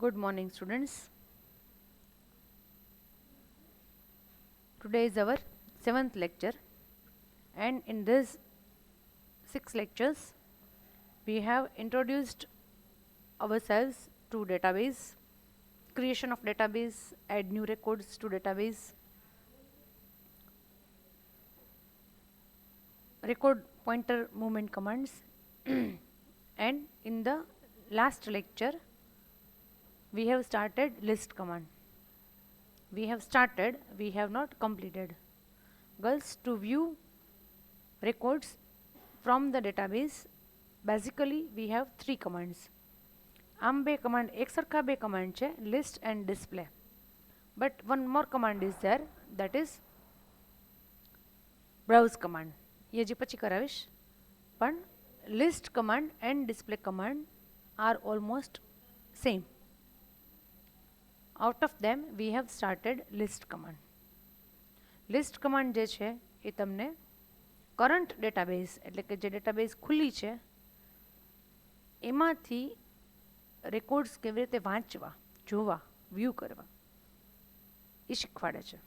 Good morning, students. Today is our 7th lecture, and in this 6 lectures, we have introduced ourselves to database, creation of database, add new records to database, record pointer movement commands, and in the last lecture, we have started list command. We have started, we have not completed. Girls, to view records from the database, basically we have 3 commands. આમ બે command એક સરખા બે command છે, list and display, but one more command is there, that is browse command. એ જે પછી કરાવીશ, પણ list command and display command are almost same. Out of them we have started list command. List command જે છે એ તમને current database, એટલે કે જે ડેટાબેઝ ખુલ્લી છે એમાંથી રેકોર્ડ્સ કેવી રીતે વાંચવા, જોવા, વ્યૂ કરવા એ શીખવાડે છે,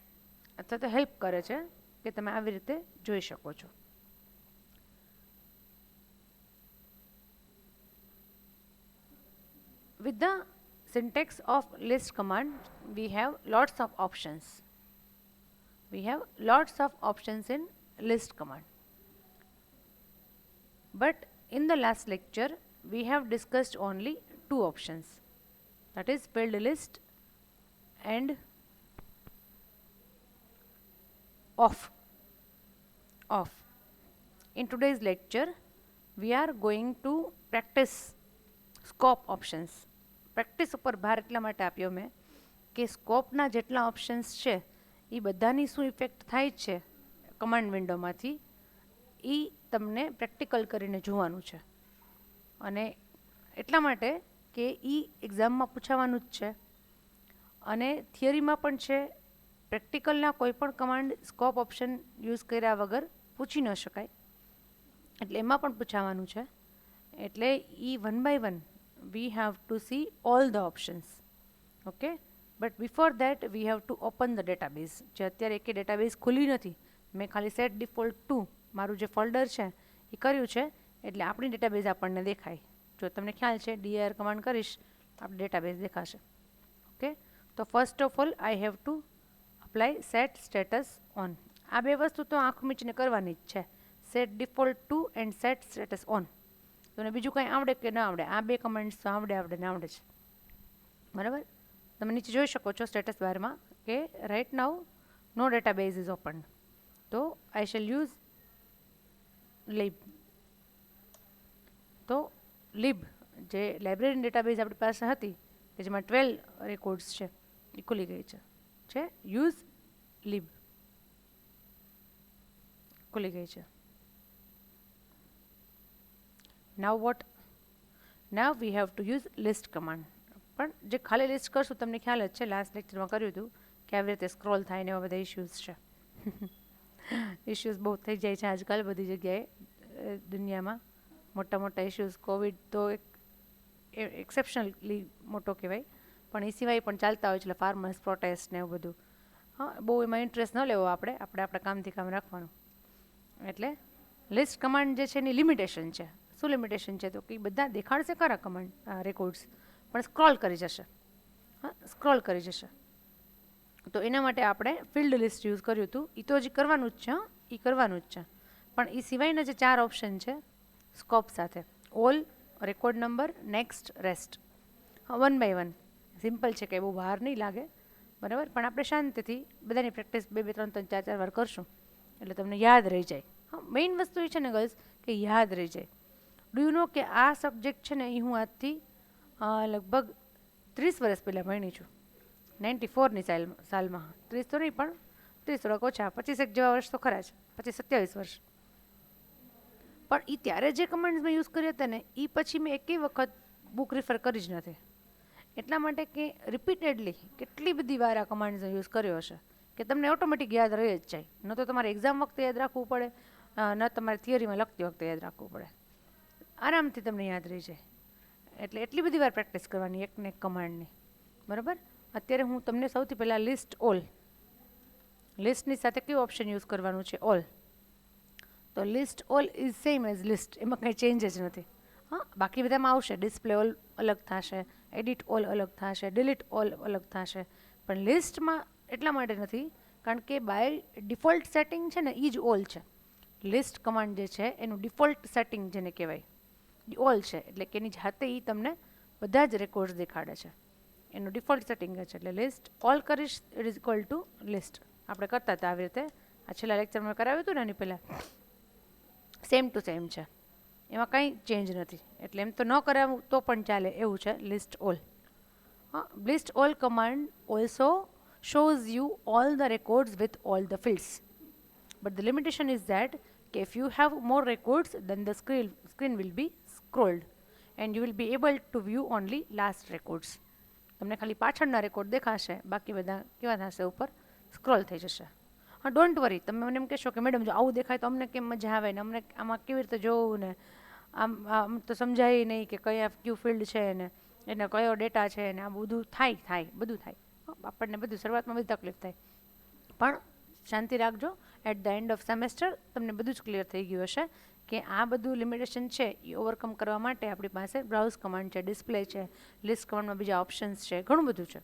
અથવા તો હેલ્પ કરે છે કે તમે આવી રીતે જોઈ શકો છો. With the syntax of list command, we have lots of options. We have lots of options in list command. But in the last lecture, we have discussed only 2 options, that is filled list and off. In today's lecture, we are going to practice scope options. Practice ઉપર ભાર એટલા માટે આપ્યો મેં કે સ્કોપના જેટલા options છે એ બધાની શું ઇફેક્ટ થાય છે કમાન્ડ વિન્ડોમાંથી, એ તમને પ્રેક્ટિકલ કરીને જોવાનું છે. અને એટલા માટે કે એ એક્ઝામમાં પૂછાવાનું જ છે, અને થિયરીમાં પણ છે. પ્રેક્ટિકલના કોઈ પણ કમાન્ડ સ્કોપ ઓપ્શન યુઝ કર્યા વગર પૂછી ન શકાય, એટલે એમાં પણ પૂછાવાનું છે. એટલે એ one by one we have to see all the options. Okay, but before that we have to open the database. જે અત્યારે એક ડેટાબેઝ ખુલી નથી, મેં ખાલી સેટ ડિફોલ્ટ 2 મારું જે ફોલ્ડર છે એ કર્યું છે, એટલે આપણી ડેટાબેઝ આપણને દેખાય. જો તમને ખ્યાલ છે dir કમાન્ડ કરીશ આપણી ડેટાબેઝ દેખાશે. ઓકે, તો first of all I have to apply set status on. આ બે વસ્તુ તો આંખ મીચીને કરવાની જ છે, set default 2 and set status on. તમને બીજું કંઈ આવડે કે ન આવડે, આ બે કમેન્ટ્સ તો આવડે ને આવડે છે, બરાબર. તમે નીચે જોઈ શકો છો સ્ટેટસ બારમાં કે right now no database is open, તો આઈ શેલ યુઝ લીબ. તો લીબ જે લાઇબ્રેરી ડેટાબેઝ આપણી પાસે હતી કે જેમાં 12 રેકોર્ડ્સ છે એ ખુલી ગઈ છે યુઝ લીબ ખુલી ગઈ છે. Now what? Now we have to use list command. પણ જે ખાલી લિસ્ટ કરશું તમને ખ્યાલ જ છે, લાસ્ટ લેક્ચરમાં કર્યું હતું કે આવી રીતે સ્ક્રોલ થાય ને એવા બધા ઇશ્યુઝ છે. ઇશ્યુઝ બહુ થઈ જાય છે આજકાલ બધી જગ્યાએ દુનિયામાં, મોટા મોટા ઇશ્યુઝ. કોવિડ તો એક એક્સેપ્શનલી મોટો કહેવાય, પણ એ સિવાય પણ ચાલતા હોય છે, એટલે ફાર્મર્સ પ્રોટેસ્ટ ને એવું બધું. હા, બહુ એમાં ઇન્ટરેસ્ટ ન લેવો, આપણે આપણા કામથી કામ રાખવાનું. એટલે લિસ્ટ કમાન્ડ જે છે એની લિમિટેશન છે. શું લિમિટેશન છે? તો કે બધા દેખાડશે ખરા કમાન્ડ રેકોર્ડ્સ, પણ સ્ક્રોલ કરી જશે. હા, સ્ક્રોલ કરી જશે. તો એના માટે આપણે ફિલ્ડ લિસ્ટ યુઝ કર્યું હતું. એ તો હજી કરવાનું જ છે, હા એ કરવાનું જ છે. પણ એ સિવાયના જે 4 ઓપ્શન છે સ્કોપ સાથે, all, record number, next, rest. હા, વન બાય વન સિમ્પલ છે, કે બહુ બહાર નહીં લાગે, બરાબર. પણ આપણે શાંતિથી બધાની પ્રેક્ટિસ 2-2, 3-3, 4-4 વાર કરશું એટલે તમને યાદ રહી જાય. હા, મેઇન વસ્તુ એ છે ને ગર્લ્સ કે યાદ રહી જાય. ડુ યુ નો કે આ સબ્જેક્ટ છે ને એ હું આજથી લગભગ 30 વર્ષ પહેલાં ભણી છું, 94ની સાલમાં. 30 તો નહીં, પણ 30 થોડાક ઓછા, 25 જેવા વર્ષ તો ખરા જ, 25-27 વર્ષ. પણ એ ત્યારે જે કમાન્ડ્સ મેં યુઝ કર્યા હતા ને એ પછી મેં એકેય વખત બુક રિફર કરી જ નથી. એટલા માટે કે રિપીટેડલી કેટલી બધી વાર આ કમાન્ડ્સનો યુઝ કર્યો હશે કે તમને ઓટોમેટિક યાદ રહી જ જાય. ન તો તમારે એક્ઝામ વખતે યાદ રાખવું પડે, ન તમારે થિયરીમાં લખતી વખતે યાદ રાખવું પડે, આરામથી તમને યાદ રહી જાય. એટલે એટલી બધી વાર પ્રેક્ટિસ કરવાની એકને એક કમાન્ડની. બરાબર. અત્યારે હું તમને સૌથી પહેલાં લિસ્ટ ઓલ, લિસ્ટની સાથે કયું ઓપ્શન યુઝ કરવાનું છે? ઓલ. તો list all is same as list, એમાં કંઈ ચેન્જ જ નથી. હા, બાકી બધામાં આવશે, ડિસ્પ્લે ઓલ અલગ થશે, એડિટ ઓલ અલગ થશે, ડિલીટ ઓલ અલગ થશે, પણ લિસ્ટમાં એટલા માટે નથી કારણ કે બાય ડિફોલ્ટ સેટિંગ છે ને એ જ ઓલ છે. લિસ્ટ કમાન્ડ જે છે એનું ડિફોલ્ટ સેટિંગ જેને કહેવાય ઓલ છે, એટલે કે એની જાતે એ તમને બધા જ રેકોર્ડ્સ દેખાડે છે, એનું ડિફોલ્ટ સેટિંગ છે. એટલે લિસ્ટ ઓલ કરીશ it is equal to list. આપણે કરતા હતા આવી રીતે, આ છેલ્લા લેક્ચરમાં કરાવ્યું હતું ને એની પહેલાં, સેમ ટુ સેમ છે, એમાં કંઈ ચેન્જ નથી. એટલે એમ તો ન કરાવું તો પણ ચાલે એવું છે list all. List all command also shows you all the records with all the fields, but the limitation is that if you have more records then the screen will be scrolled and you will be able to view only last records. તમને ખાલી પાછળના record દેખાશે, બાકી બધા કેવા થશે? ઉપર scroll થઈ જશે. હા, ડોન્ટ વરી, તમે મને એમ કહેશો કે મેડમ જો આવું દેખાય તો અમને કેમ મજા આવે ને, અમને આમાં કેવી રીતે જોવું ને, આમ તો સમજાય નહીં કે કયા ક્યુ ફિલ્ડ છે ને એને કયો ડેટા છે ને, આ બધું થાય બધું થાય, આપણને બધું શરૂઆતમાં બધી તકલીફ થાય, પણ શાંતિ રાખજો, at the end of semester તમને બધું જ ક્લિયર થઈ ગયું હશે કે આ બધું લિમિટેશન છે એ ઓવરકમ કરવા માટે આપણી પાસે બ્રાઉઝ કમાન્ડ છે, ડિસ્પ્લે છે, લિસ્ટ કમાન્ડમાં બીજા ઓપ્શન્સ છે, ઘણું બધું છે.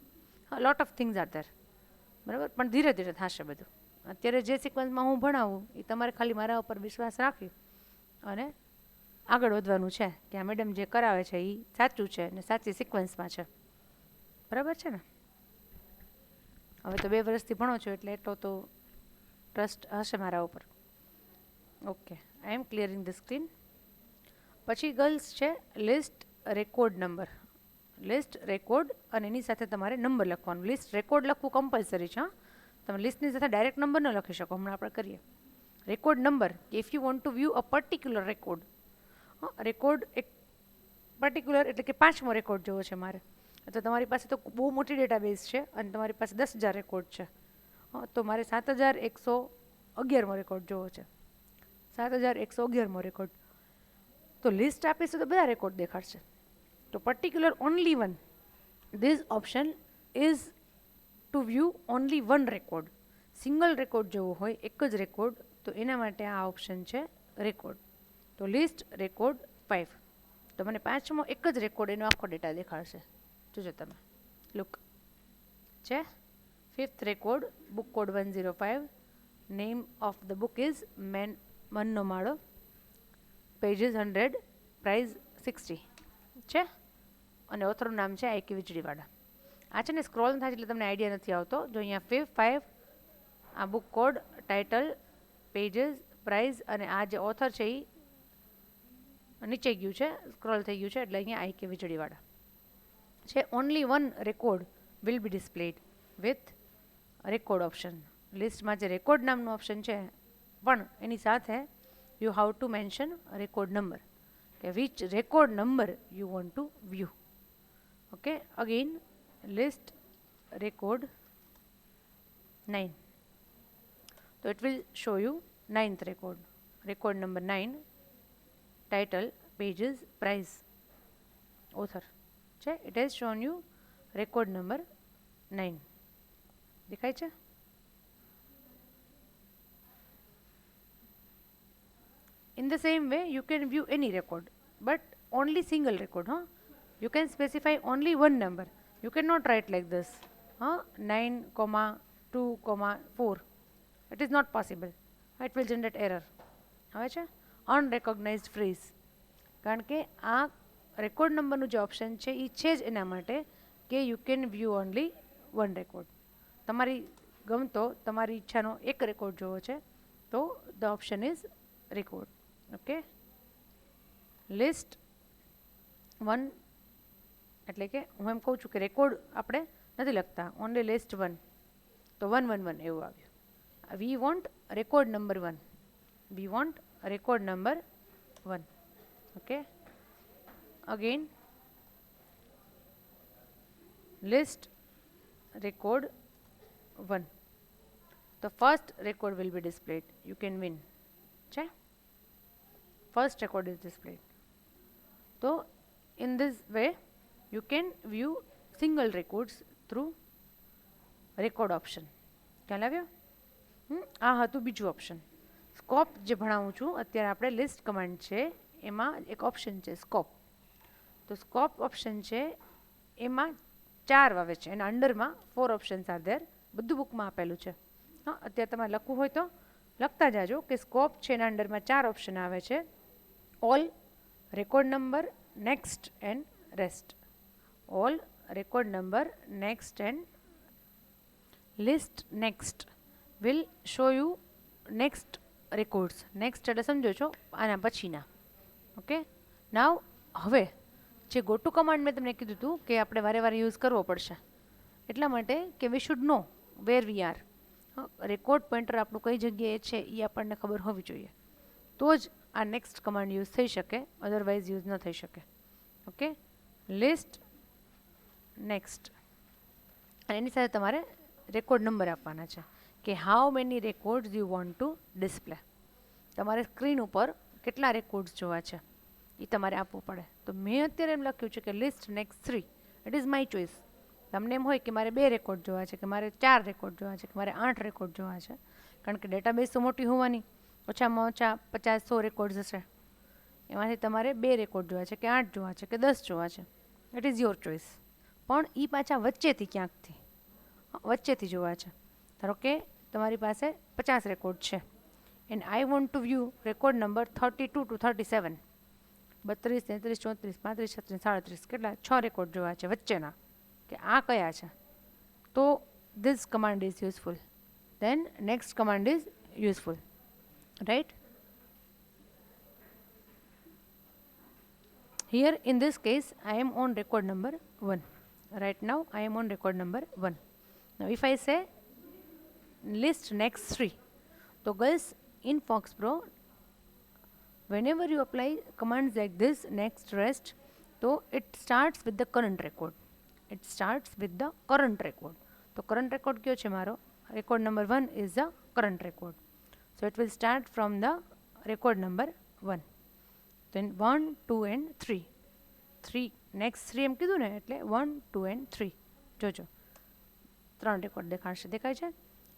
Lot of things are there. બરાબર, પણ ધીરે ધીરે થશે બધું. અત્યારે જે સિક્વન્સમાં હું ભણાવું એ તમારે ખાલી મારા ઉપર વિશ્વાસ રાખી અને આગળ વધવાનું છે કે આ મેડમ જે કરાવે છે એ સાચું છે અને સાચી સિક્વન્સમાં છે. બરાબર છે ને? હવે તો 2 વર્ષથી ભણો છો એટલે એટલો તો ટ્રસ્ટ હશે મારા ઉપર. Okay, I am clearing the screen. પછી ગર્લ્સ છે list record number. List record અને એની સાથે તમારે નંબર લખવાનું. લિસ્ટ રેકોર્ડ લખવું કમ્પલસરી છે. તમે લિસ્ટની સાથે ડાયરેક્ટ નંબર ન લખી શકો, હમણાં આપણે કરીએ. Record number, if you want to view a particular record, record એક પર્ટિક્યુલર એટલે કે 5મો રેકોર્ડ જોવો છે મારે, તો તમારી પાસે તો બહુ મોટી ડેટાબેઝ છે અને તમારી પાસે 10,000 રેકોર્ડ છે, તો મારે 7,111મો રેકોર્ડ જોવો છે. 7,111મો રેકોર્ડ તો લિસ્ટ આપીશું તો બધા રેકોર્ડ દેખાડશે. તો particular only one, this option is to view only one record. Single record જોવો હોય, એક જ રેકોર્ડ, તો એના માટે આ ઓપ્શન છે રેકોર્ડ. તો લિસ્ટ રેકોર્ડ 5, તો મને 5મો એક જ રેકોર્ડ એનો આખો ડેટા દેખાડશે. જોજો તમે, લુક છે 5th record, book code 105, name of the book is મનનો માળો, પેજીસ 100, પ્રાઇઝ 60 છે અને ઓથરનું નામ છે આઈકે વીજળીવાળા. આ છે ને સ્ક્રોલ થાય એટલે તમને આઈડિયા નથી આવતો. જો અહીંયા 5 આ book code, title, pages, price અને આ જે ઓથર છે એ નીચે ગયું છે, સ્ક્રોલ થઈ ગયું છે, એટલે અહીંયા આઈકે વીજળીવાળા છે. Only one record will be displayed with record option. લિસ્ટમાં જે રેકોર્ડ નામનું ઓપ્શન છે પણ એની સાથે you have to mention record number, કે which record number you want to view. Okay, again list record 9, so it will show you 9th record number 9, title, pages, price, author છે. it has shown you record number 9. દેખાય છે? in the same way you can view any record but only single record. You can specify only one number. You cannot write like this 9, 2, 4. It is not possible. It will generate error. હવે છે unrecognized phrase, કારણ કે આ record નંબરનું જે option છે એ છે જ એના માટે કે you can view only one record. તમારી ગમતો તમારી ઈચ્છાનો એક રેકોર્ડ જોવો છે તો the option is record. Okay, list 1 એટલે કે હું એમ કહું છું કે રેકોર્ડ આપણે નથી લખતા, ઓનલી લિસ્ટ 1, તો 111 એવું આવ્યું. We want record number 1, we want record number 1. Okay, again list record 1, the first record will be displayed. You can win. છે, first record is displayed. So in this way you can view single records through record option. ખ્યાલ આવ્યો? આ હતું બીજું option. Scope જે ભણાવું છું અત્યારે આપણે લિસ્ટ કમાન્ડ છે એમાં એક ઓપ્શન છે સ્કોપ. તો સ્કોપ ઓપ્શન છે એમાં 4 આવે છે, એના અંડરમાં 4 ઓપ્શન્સ આર ધેર. બધું બુકમાં આપેલું છે. હા, અત્યારે તમારે લખવું હોય તો લખતા જાજો કે સ્કોપ છે એના અંડરમાં 4 ઓપ્શન આવે છે: all, record number, next and rest. All, record number, next and list. Next will show you next records. Next એટલે સમજો છો આના પછીના. ઓકે, નાવ હવે જે ગોટુ કમાન્ડ મેં તમને કીધું હતું કે આપણે વારે વારે યુઝ કરવો પડશે એટલા માટે કે we should know where we are. Record pointer આપણું કઈ જગ્યાએ છે એ આપણને ખબર હોવી જોઈએ, તો જ આ નેક્સ્ટ કમાન્ડ યુઝ થઈ શકે, અધરવાઇઝ યુઝ ન થઈ શકે. ઓકે, લિસ્ટ, નેક્સ્ટ, અને એની સાથે તમારે રેકોર્ડ નંબર આપવાના છે કે how many records you want two display. તમારે સ્ક્રીન ઉપર કેટલા રેકોર્ડ્સ જોવા છે એ તમારે આપવું પડે. તો મેં અત્યારે એમ લખ્યું છે કે list next 3. It is my choice. તમને એમ હોય કે મારે 2 રેકોર્ડ જોવા છે, કે મારે 4 રેકોર્ડ જોવા છે, કે મારે 8 રેકોર્ડ જોવા છે, કારણ કે ડેટાબેઝ તો મોટી હોવાની, ઓછામાં ઓછા 50-100 રેકોર્ડ્સ હશે. એમાંથી તમારે 2 રેકોર્ડ જોવા છે, કે 8 જોવા છે, કે 10 જોવા છે. It is your choice. પણ એ પાછા વચ્ચેથી વચ્ચેથી જોવા છે. ધારો કે તમારી પાસે 50 રેકોર્ડ છે and I want to view record number 32 to 37. 32, 33, 34, 35, 36, 37, કેટલા 6 રેકોર્ડ જોવા છે વચ્ચેના, કે આ કયા છે. તો this command is useful. Then next command is useful, right? Here in this case I am on record number 1. Right now I am on record number 1. Now if I say list next 3, so girls in Foxbro, whenever you apply commands like this, next, rest, so it starts with the current record. It starts with the current record. So current record kyo che maro? Record number 1 is the current record. So it will start from the record number 1. Then 1, 2 and 3. 3 next 3 એમ કીધું ને, એટલે 1, 2 and 3. જોજો 3 record દેખાશે. દેખાય છે?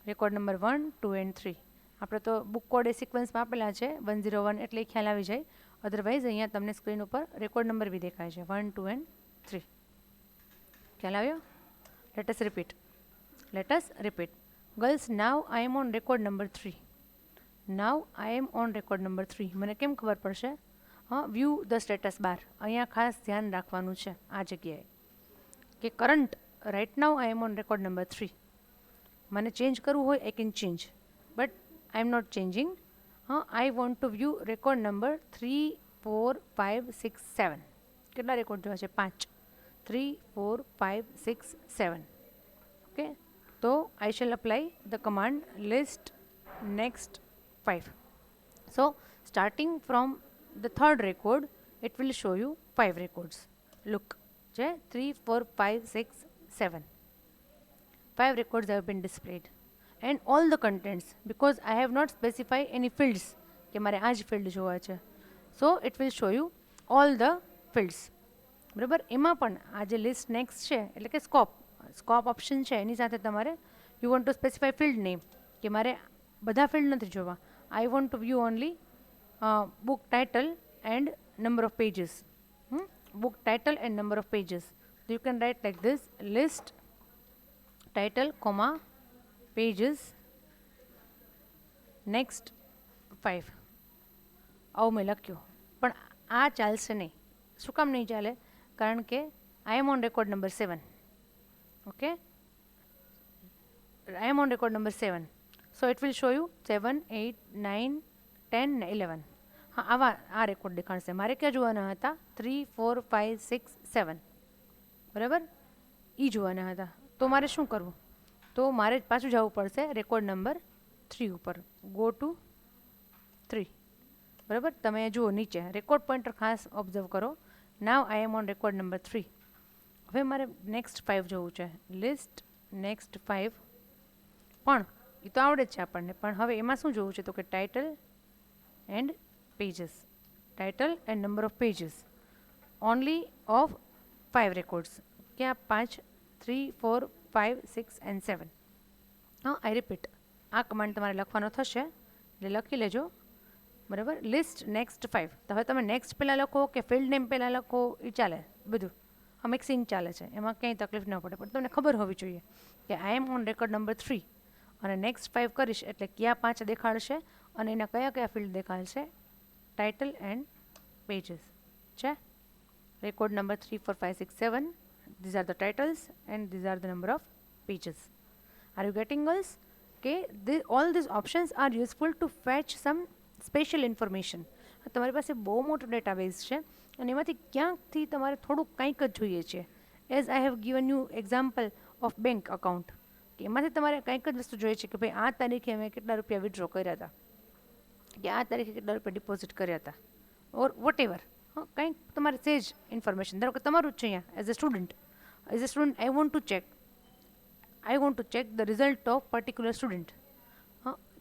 Record number 1, 2 and 3. આપણે તો book code એ સિક્વન્સમાં આપેલા છે 101 એટલે ખ્યાલ આવી જાય. અધરવાઇઝ અહીંયા તમને સ્ક્રીન ઉપર રેકોર્ડ નંબર બી દેખાય છે 1, 2 and 3. ખ્યાલ આવ્યો? Let us repeat. Girls, now I am on record number 3. Now I am on record number 3. મને કેમ ખબર પડશે? View the status bar. અહીંયા ખાસ ધ્યાન રાખવાનું છે આ જગ્યાએ કે current right now I am on record number 3. મને ચેન્જ કરવું હોય I can change, but I am not changing. I want to view record number 3, 4, 5, 6, 7. કેટલા રેકોર્ડ જોવા છે? 5. 3, 4, 5, 6, 7. ઓકે, તો I shall apply the command list next 5. So starting from the third record, it will show you 5 records. Look, 3, 4, 5, 6, 7. 5 records have been displayed and all the contents, because I have not specified any fields કે મારે આ જ field જોવા છે. So it will show you all the fields. બરાબર? એમાં પણ આ જે લિસ્ટ નેક્સ્ટ છે એટલે કે સ્કોપ ઓપ્શન છે એની સાથે તમારે you want two specify field name, કે મારે બધા ફિલ્ડ નથી જોવા. આઈ want to view only book title and number of pages. Book title and number of pages. So you can write like this: list title, comma, pages, next 5. આવું મેં લખ્યું, પણ આ ચાલશે નહીં. શું કામ નહીં ચાલે? કારણ કે I am on record number 7. Okay, I am on record number 7. So it will show you 7, 8, 9, 10 ને 11. હા, આવા આ રેકોર્ડ દેખાડશે. મારે ક્યાં જોવાના હતા? 3, 4, 5, 6, 7. બરાબર? એ જોવાના હતા. તો મારે શું કરવું? તો મારે પાછું જવું પડશે રેકોર્ડ નંબર 3 ઉપર. Go to 3. બરાબર? તમે જુઓ નીચે રેકોર્ડ પોઇન્ટર ખાસ ઓબ્ઝર્વ કરો. નાવ I am on record number 3. હવે મારે નેક્સ્ટ 5 જોવું છે. List next 5. પણ એ તો આવડે જ છે આપણને, પણ હવે એમાં શું જોવું છે? તો કે title and pages. Title and number of pages only of 5 records. क्या 5, 3, 4, 5 6 એન્ડ 7. આઈ રિપીટ, આ કમાન્ડ તમારે લખવાનો થશે એટલે લખી લેજો, બરાબર. List next 5. તો હવે તમે નેક્સ્ટ પહેલાં લખો કે ફિલ્ડ નેમ પહેલાં લખો એ ચાલે બધું, આ મિક્સિંગ ચાલે છે, એમાં ક્યાંય તકલીફ ન પડે. પણ તમને ખબર હોવી જોઈએ કે I am on record number 3 અને નેક્સ્ટ 5 કરીશ એટલે કયા 5 દેખાડશે અને એના કયા કયા ફિલ્ડ દેખાડશે. ટાઇટલ એન્ડ પેજીસ છે. Record number 3 4 5 6 7. These are the titles and these are the number of pages. Are you getting girls? Okay, all these options are useful to fetch some special information. તમારી પાસે બહુ મોટું database છે અને એમાંથી ક્યાંકથી તમારે થોડુંક કંઈક જ જોઈએ છે. As I have given you example of bank account, કે એમાંથી તમારે કંઈક જ વસ્તુ જોઈએ છે કે ભાઈ આ તારીખે મેં કેટલા રૂપિયા વિડ્રો કર્યા હતા, કે આ તારીખે કેટલા રૂપિયા ડિપોઝિટ કર્યા હતા, ઓર વોટ એવર. કંઈક તમારે સેજ ઇન્ફોર્મેશન, ધારો કે તમારું જ છે અહીંયા as a student I want to check the result of particular student.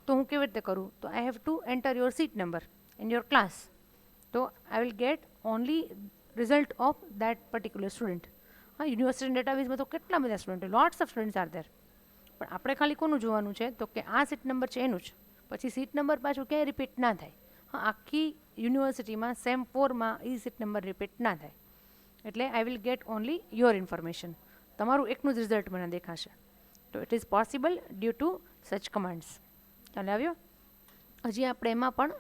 તો હું કેવી રીતે કરું? તો I have to enter your seat number in your class. તો I will get only result of that particular student. University ડેટાબેઝમાં તો કેટલા બધા student, lots of students are there. પણ આપણે ખાલી કોનું જોવાનું છે? તો કે આ સીટ નંબર છે એનું જ. પછી સીટ નંબર પાછું ક્યાંય રિપીટ ના થાય. આખી યુનિવર્સિટીમાં સેમ 4માં એ સીટ નંબર રિપીટ ના થાય. એટલે I will get only your information. તમારું એકનું જ રિઝલ્ટ મને દેખાશે. તો it is possible due to such commands. ચાલે આવ્યો? હજી આપણે એમાં પણ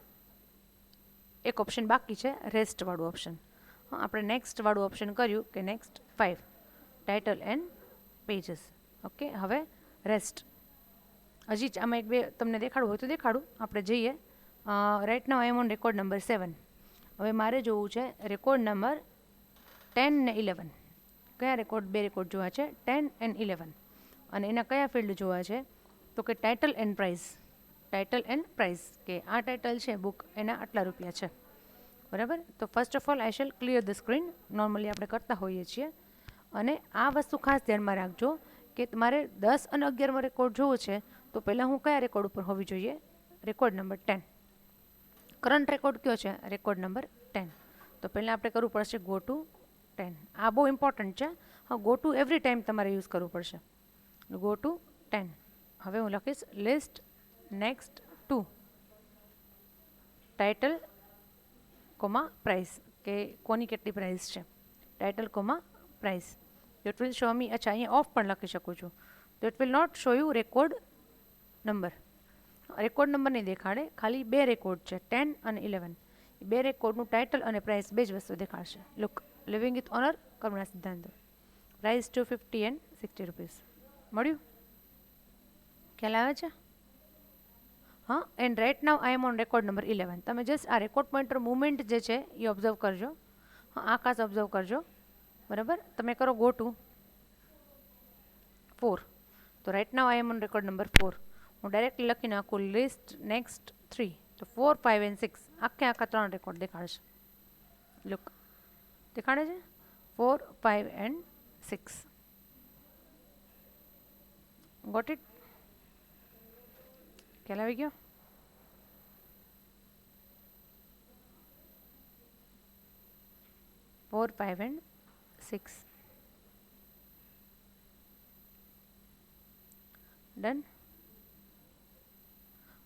એક ઓપ્શન બાકી છે, રેસ્ટવાળું ઓપ્શન. આપણે નેક્સ્ટવાળું ઓપ્શન કર્યું કે next 5 title and pages. Okay, હવે રેસ્ટ. હજી જ આમાં એક બે તમને દેખાડવું હોય તો દેખાડું. આપણે જઈએ. Right now I am on record number 7. હવે મારે જોવું છે રેકોર્ડ નંબર 10 ને 11. કયા રેકોર્ડ? બે રેકોર્ડ જોવા છે, 10 એન્ડ 11. અને એના કયા ફિલ્ડ જોવા છે? તો કે title and price. Title and price, કે આ ટાઇટલ છે બુક, એના આટલા રૂપિયા છે, બરાબર. તો first of all I shell clear the screen. Normally આપણે કરતા હોઈએ છીએ. અને આ વસ્તુ ખાસ ધ્યાનમાં રાખજો કે તમારે 10 અને 11માં રેકોર્ડ જોવો છે તો પહેલાં હું કયા રેકોર્ડ ઉપર હોવી જોઈએ? Record number 10. કરંટ રેકોર્ડ કયો છે? Record number 10. તો પહેલાં આપણે કરવું પડશે ગો ટુ 10. આ બહુ ઇમ્પોર્ટન્ટ છે. ગો ટુ એવરી ટાઈમ તમારે યુઝ કરવું પડશે. Go to 10. હવે હું લખીશ list next 2 title comma price, કે કોની કેટલી પ્રાઇસ છે. Title comma price. It will show me. અચ્છા, અહીંયા ઓફ પણ લખી શકું છું. તો it will not show you record number. Record number નહીં દેખાડે, ખાલી બે રેકોર્ડ છે 10 અને 11. એ બે રેકોર્ડનું ટાઇટલ અને પ્રાઇસ બે જ વસ્તુ દેખાડશે. Look, living with honour Karuna Siddhant. Price 250 and 60 rupees. મળ્યું? ખ્યાલ આવે છે? હા. And right now I am on record number 11. તમે જસ્ટ આ રેકોર્ડ પોઇન્ટર મુવમેન્ટ જે છે એ ઓબ્ઝર્વ કરજો. આ ખાસ ઓબ્ઝર્વ કરજો, બરાબર. તમે કરો ગો ટુ 4. તો right now I am on record number 4. હું ડાયરેક્ટલી લખી નાખું લિસ્ટ નેક્સ્ટ 3. તો 4 5 એન્ડ 6 આખા 3 રેકોર્ડ દેખાડશે. લુક, દેખાડે છે 4 5 એન્ડ 6. Got it? ખ્યાલ આવી ગયો? Four, 5 and 6. Done?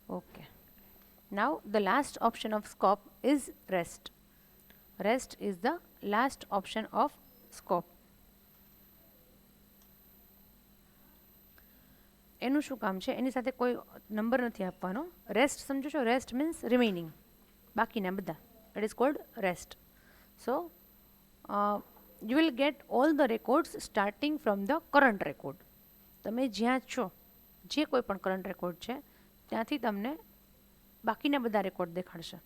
Okay. Now the last option of scope is rest. Rest is the last option of scope. એનું શું કામ છે? એની સાથે કોઈ નંબર નથી આપવાનો. રેસ્ટ સમજો છો? રેસ્ટ મીન્સ રિમેઇનિંગ, બાકીના બધા. It is called rest. So you will get all the records starting from the current record. તમે જ્યાં છો, જે કોઈ પણ કરંટ રેકોર્ડ છે ત્યાંથી તમને બાકીના બધા રેકોર્ડ દેખાડશે.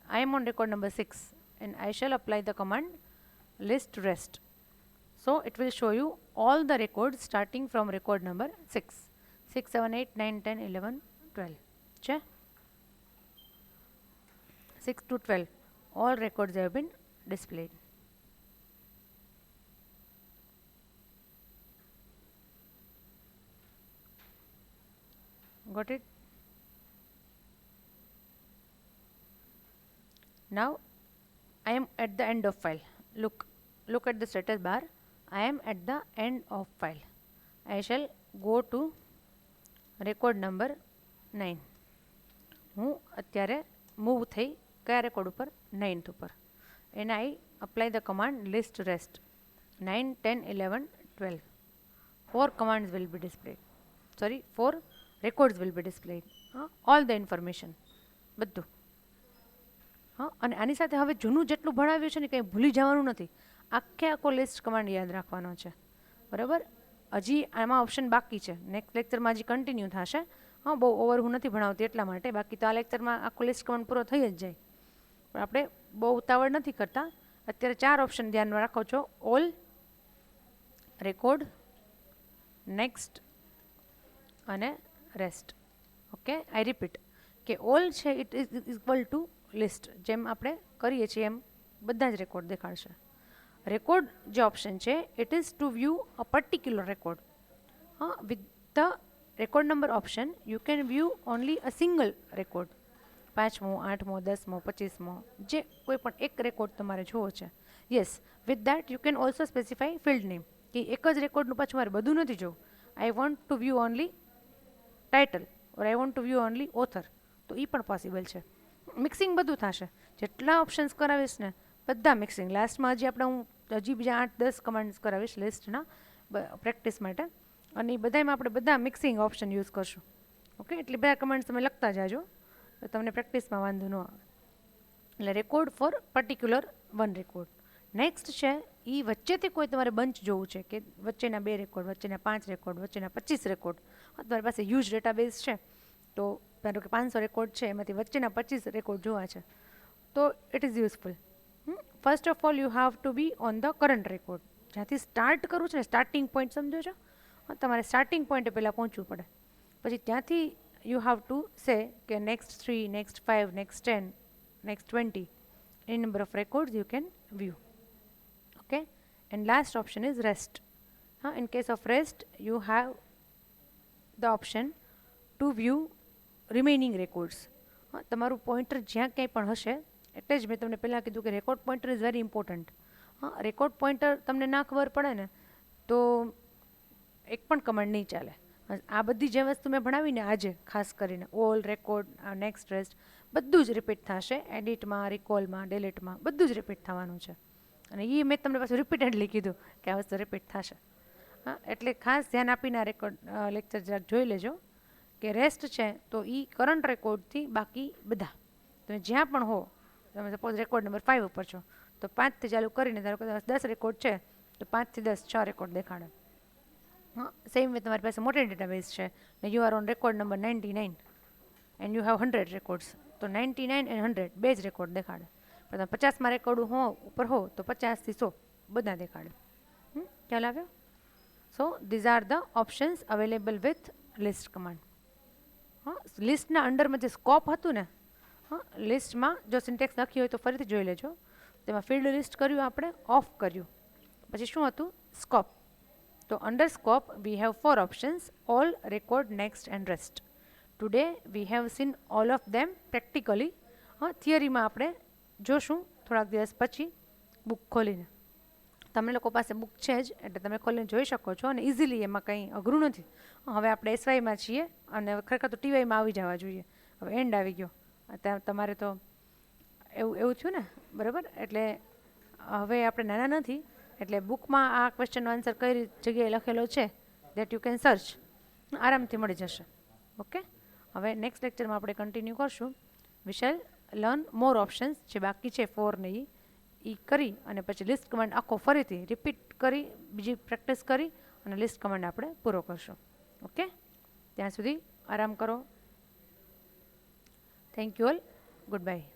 I am on record number 6 and I shall apply the command list rest. So it will show you all the records starting from record number 6. 6 7 8 9 10 11 12 છે. 6 to 12 all records have been displayed. Got it? Now I am at the end of file. Look at the status bar. I am at the end of file. I shell go to record number 9. હું અત્યારે move થઈ કયા record ઉપર? 9th ઉપર. And I apply the command list rest 9, 10, 11, 12. 4 commands will be displayed. Sorry, 4 records will be displayed. All the information. બધું. હા, અને આની સાથે હવે જૂનું જેટલું ભણાવ્યું છે ને કંઈ ભૂલી જવાનું નથી. આખો લિસ્ટ કમાન્ડ યાદ રાખવાનો છે. બરાબર? હજી આમાં ઓપ્શન બાકી છે. નેક્સ્ટ લેક્ચરમાં હજી કન્ટિન્યુ થશે. હા, બહુ ઓવર હું નથી ભણાવતી એટલા માટે. બાકી તો આ લેક્ચરમાં આખો લિસ્ટ કમાન્ડ પૂરો થઈ જ જાય. પણ આપણે બહુ ઉતાવળ નથી કરતા. અત્યારે 4 ઓપ્શન ધ્યાનમાં રાખો છો. ઓલ, રેકોર્ડ, નેક્સ્ટ અને રેસ્ટ. ઓકે, આઈ રિપીટ કે ઓલ છે it is equal to list. જેમ આપણે કરીએ છીએ એમ બધા જ રેકોર્ડ દેખાડશે. રેકોર્ડ જે ઓપ્શન છે it is to view a particular record. હા, with the record number option you can view only a single record. 5મો, 8મો, 10મો, 25મો, જે કોઈ પણ એક રેકોર્ડ તમારે જોવો છે. Yes, with that you can also specify field name કે એક જ રેકોર્ડનું પાછું મારે બધું નથી જોવું. I want to view only title or I want to view only author. તો એ પણ પોસિબલ છે. મિક્સિંગ બધું થશે. જેટલા ઓપ્શન્સ કરાવીશ ને બધા મિક્સિંગ. લાસ્ટમાં હજી આપણે હું હજી બીજા 8-10 કમાન્ડ્સ કરાવીશ લિસ્ટના પ્રેક્ટિસ માટે. અને એ બધામાં આપણે બધા મિક્સિંગ ઓપ્શન યુઝ કરશું. ઓકે, એટલે બધા કમાન્ડ્સ તમે લખતા જાજો તો તમને પ્રેક્ટિસમાં વાંધો ન આવે. એટલે record for particular one record. Next છે એ વચ્ચેથી કોઈ તમારે બંચ જોવું છે કે વચ્ચેના 2 રેકોર્ડ, વચ્ચેના 5 રેકોર્ડ, વચ્ચેના 25 રેકોર્ડ. તમારી પાસે હ્યુજ ડેટાબેઝ છે તો ધારો કે 500 રેકોર્ડ છે એમાંથી વચ્ચેના 25 રેકોર્ડ જોવા છે તો it is useful. First of all you have to B on the current record. જ્યાંથી સ્ટાર્ટ કરવું છે ને, સ્ટાર્ટિંગ પોઈન્ટ સમજો છો? તમારે સ્ટાર્ટિંગ પોઈન્ટે પહેલાં પહોંચવું પડે. પછી ત્યાંથી યુ હેવ ટુ સે કે next 3, next 5, next 10, next 20. any number of records you can view. Okay, and last option is rest. In case of rest you have the option to view remaining records. તમારું pointer જ્યાં ક્યાંય પણ હશે, એટલે જ મેં તમને પહેલાં કીધું કે record pointer is very important. Record pointer તમને ના ખબર પડે ને તો એક પણ કમાન્ડ નહીં ચાલે. આ બધી જે વસ્તુ મેં ભણાવીને આજે ખાસ કરીને ઓલ, રેકોર્ડ, નેક્સ્ટ, રેસ્ટ બધું જ રિપીટ થશે. એડિટમાં, રિકોલમાં, ડિલીટમાં બધું જ રિપીટ થવાનું છે. અને એ મેં તમને પાછું રિપીટેડલી કીધું કે આ વસ્તુ રિપીટ થશે. હા, એટલે ખાસ ધ્યાન આપીને આ રેકોર્ડ લેક્ચર જરાક જોઈ લેજો કે રેસ્ટ છે તો એ કરંટ રેકોર્ડથી બાકી બધા તમે જ્યાં પણ હો, તમે સપોઝ રેકોર્ડ નંબર 5 ઉપર છો તો 5થી ચાલુ કરીને ધારો કે 10 રેકોર્ડ છે તો 5 થી 10 6 રેકોર્ડ દેખાડે. હા, સેમ વે તમારી પાસે મોટી ડેટાબેઝ છે ને you are on record number 99 and you have 100 records તો 99 એન્ડ 100 બે જ રેકોર્ડ દેખાડે. પણ તમે 50માં રેકોર્ડ હો ઉપર હો તો 50થી 100 બધા દેખાડે. ખ્યાલ આવ્યો? સો these are the options available with list command. હા, લિસ્ટના અંડરમાં જે સ્કોપ હતું ને, હા, લિસ્ટમાં જો સિન્ટેક્સ લખી હોય તો ફરીથી જોઈ લેજો. તેમાં ફિલ્ડ લિસ્ટ કર્યું આપણે, ઓફ કર્યું, પછી શું હતું? સ્કોપ. તો under scope we have 4 options: all, record, next and rest. Today we have seen all of them practically. હા, થિયરીમાં આપણે જોશું થોડાક દિવસ પછી બુક ખોલીને. તમે લોકો પાસે બુક છે જ એટલે તમે ખોલીને જોઈ શકો છો અને ઇઝીલી, એમાં કંઈ અઘરું નથી. હવે આપણે એસવાયમાં છીએ અને ખરેખર તો ટીવાયમાં આવી જવા જોઈએ. હવે એન્ડ આવી ગયો, તમારે તો એવું થયું ને, બરાબર? એટલે હવે આપણે નાના નથી એટલે બુકમાં આ ક્વેશ્ચનનો આન્સર કઈ જગ્યાએ લખેલો છે દેટ યુ કેન સર્ચ, આરામથી મળી જશે. ઓકે, હવે નેક્સ્ટ લેક્ચરમાં આપણે કન્ટિન્યુ કરશું. We shall learn more options જે બાકી છે 4 ને એ કરી અને પછી લિસ્ટ કમાન્ડ આખો ફરીથી રિપીટ કરી બીજી પ્રેક્ટિસ કરી અને લિસ્ટ કમાન્ડ આપણે પૂરો કરશું. ઓકે, ત્યાં સુધી આરામ કરો. Thank you all. Good bye.